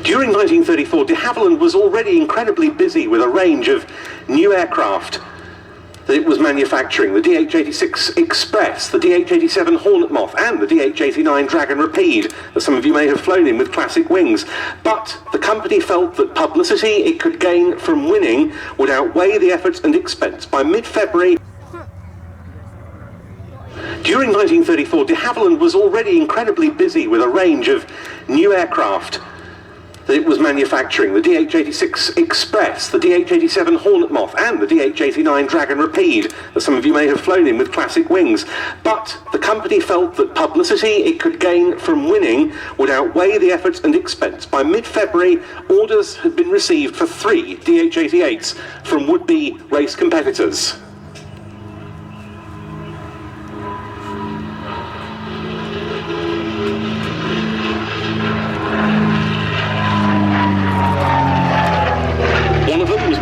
During 1934, de Havilland was already incredibly busy with a range of new aircraft that it was manufacturing: the DH-86 Express, the DH-87 Hornet Moth, and the DH-89 Dragon Rapide, that some of you may have flown in with classic wings. But the company felt that publicity it could gain from winning would outweigh the effort and expense. By mid-February, during 1934, de Havilland was already incredibly busy with a range of new aircraft that it was manufacturing: the DH-86 Express, the DH-87 Hornet Moth, and the DH-89 Dragon Rapide, that some of you may have flown in with classic wings. But the company felt that publicity it could gain from winning would outweigh the effort and expense. By mid-February, orders had been received for 3 DH-88s from would-be race competitors.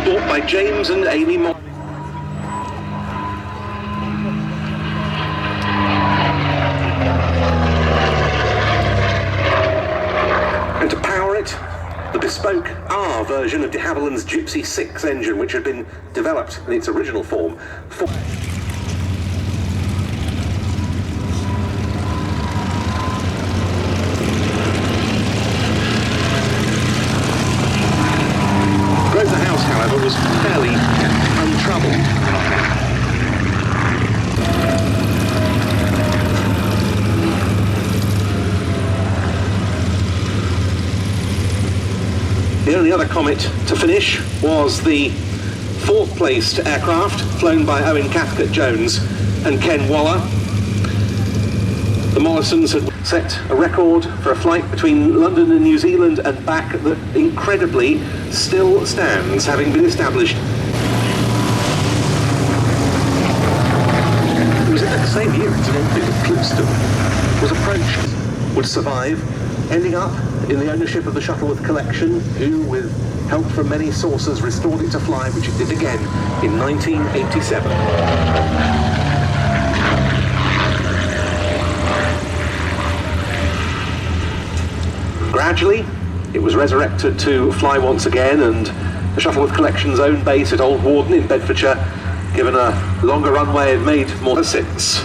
By James and Amy Moore. And to power it, the bespoke R version of de Havilland's Gypsy 6 engine, which had been developed in its original form for was fairly untroubled. The only other Comet to finish was the 4th placed aircraft, flown by Owen Cathcart-Jones and Ken Waller. The Mollisons had set a record for a flight between London and New Zealand and back that incredibly still stands, having been established. It was in that same year, incidentally, that Clipston was approached, would survive, ending up in the ownership of the Shuttleworth collection, who, with help from many sources, restored it to fly, which it did again in 1987. Gradually, it was resurrected to fly once again, and the Shuttleworth Collection's own base at Old Warden in Bedfordshire, given a longer runway, had made more since.